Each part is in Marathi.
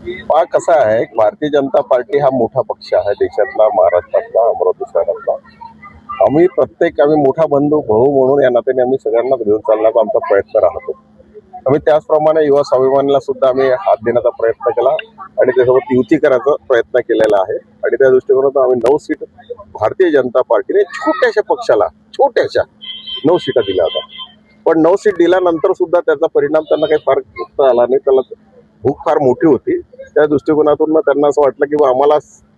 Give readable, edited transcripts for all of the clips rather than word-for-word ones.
कसं आहे, भारतीय जनता पार्टी हा मोठा पक्ष आहे देशातला, महाराष्ट्रातला, अमरावती शहरातला. आम्ही मोठा बंधू भाऊ म्हणून या नात्याने आम्ही सगळ्यांना घेऊन चालण्याचा आमचा प्रयत्न राहतो. आम्ही त्याचप्रमाणे युवा स्वाभिमानीला सुद्धा आम्ही हात देण्याचा प्रयत्न केला आणि त्यासोबत युती करायचा प्रयत्न केलेला आहे. आणि त्या दृष्टिकोनातून आम्ही 9 सीट भारतीय जनता पार्टीने छोट्याशा पक्षाला 9 सीटा दिल्या होत्या. पण 9 सीट दिल्यानंतर सुद्धा त्याचा परिणाम त्यांना काही फार आला नाही. त्याला भूक फार मोठी होती. त्या दृष्टिकोनातून त्यांना असं वाटलं की आम्हाला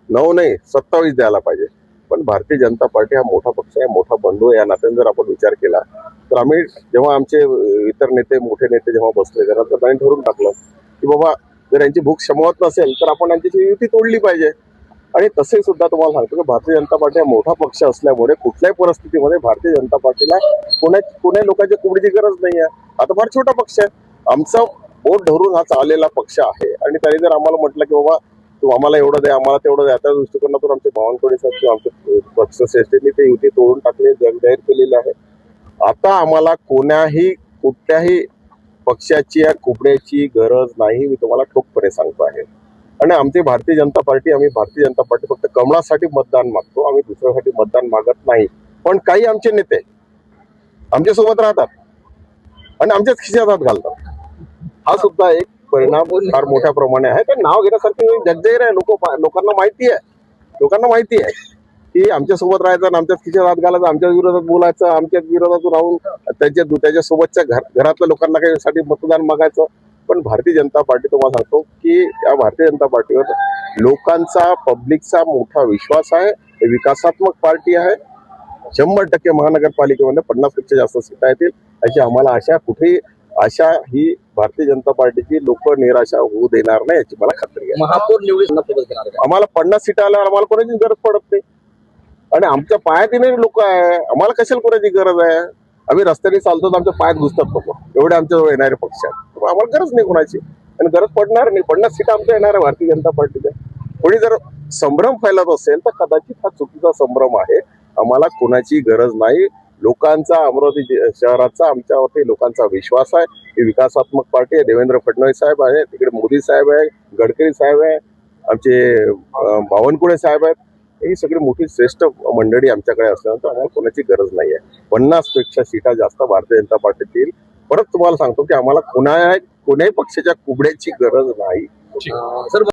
9 नाही 27 द्यायला पाहिजे. पण भारतीय जनता पार्टी हा मोठा पक्ष आहे, मोठा बंधू आहे. या नात्याने जर आपण विचार केला तर आम्ही जेव्हा आमचे इतर नेते, मोठे नेते जेव्हा बसले जरा तर त्यांनी ठरवून टाकलं की बाबा जर यांची भूक शमवत नसेल तर आपण यांची युती तोडली पाहिजे. आणि तसे सुद्धा तुम्हाला सांगतो की भारतीय जनता पार्टी हा मोठा पक्ष असल्यामुळे कुठल्याही परिस्थितीमध्ये भारतीय जनता पार्टीला कोण्या लोकांच्या कुबडीची गरज नाही आहे. आता फार छोटा पक्ष आहे. आमचा बोट धरून हा चाललेला पक्ष आहे. आणि त्यांनी जर आम्हाला म्हटलं की बाबा तू आम्हाला एवढं द्या, आम्हाला तेवढं द्या, त्या दृष्टिकोनातून आमचे बावनकुळे साहेब किंवा आमचे पक्षश्रेष्ठींनी ते युती तोडून टाकले, जग जाहीर केलेले आहे. आता आम्हाला कुठल्याही पक्षाची या कुबड्याची गरज नाही, मी तुम्हाला ठोकपणे सांगतो आहे. आणि आमची भारतीय जनता पार्टी फक्त कमळासाठी मतदान मागतो, आम्ही दुसऱ्यासाठी मतदान मागत नाही. पण काही आमचे नेते आमच्या सोबत राहतात आणि आमच्याच खिशात हात घालतात. हा सुद्धा एक परिणाम फार मोठ्या प्रमाणे आहे. तर नाव घेण्यासारखी जगजाहीर आहे. लोकांना माहिती आहे की आमच्या सोबत राहायचं आणि आमच्याच खिशात हात घालायचं, आमच्याच विरोधात बोलायचं, आमच्याच विरोधात राहून त्याच्या सोबतच्या घरातल्या लोकांना काही साठी मतदान मागायचं. पण भारतीय जनता पार्टी तुम्हाला सांगतो की या भारतीय जनता पार्टीवर लोकांचा, पब्लिकचा मोठा विश्वास आहे. विकासात्मक पार्टी आहे. 100% महानगरपालिकेमध्ये 50% जास्त सीटा येतील अशी आम्हाला आशा ही भारतीय जनता पार्टीची लोक निराशा होऊ देणार नाही याची मला खात्री आहे. महापौर निवडणूक आम्हाला 50 सीटा आल्यावर आम्हाला कोणाची गरज पडत नाही. आणि आमच्या पायात येणारे लोक आहे, आम्हाला कशाला कोणाची गरज आहे. आम्ही रस्त्याने चालतो तर आमच्या पायात घुसतात लोक, एवढे आमच्याजवळ येणारे पक्ष आहेत. आम्हाला गरज नाही कोणाची आणि गरज पडणार नाही. 50 सीटा आमच्या येणार आहे भारतीय जनता पार्टीच्या. कोणी जर संभ्रम फैलत असेल तर कदाचित हा चुकीचा संभ्रम आहे. आम्हाला कोणाची गरज नाही. लोकांचा, अमरावती शहराचा आमच्यावरती लोकांचा विश्वास आहे. ही विकासात्मक पार्टी आहे. देवेंद्र फडणवीस साहेब आहे, तिकडे मोदी साहेब आहे, गडकरी साहेब आहे, आमचे बावनकुळे साहेब आहेत. ही सगळी मोठी श्रेष्ठ मंडळी आमच्याकडे असल्यानंतर आम्हाला कोणाची गरज नाही आहे. 50 पेक्षा सीटा जास्त भारतीय जनता पार्टीत येईल. परत तुम्हाला सांगतो की आम्हाला कोण्याही पक्षाच्या कुबड्याची गरज नाही. सर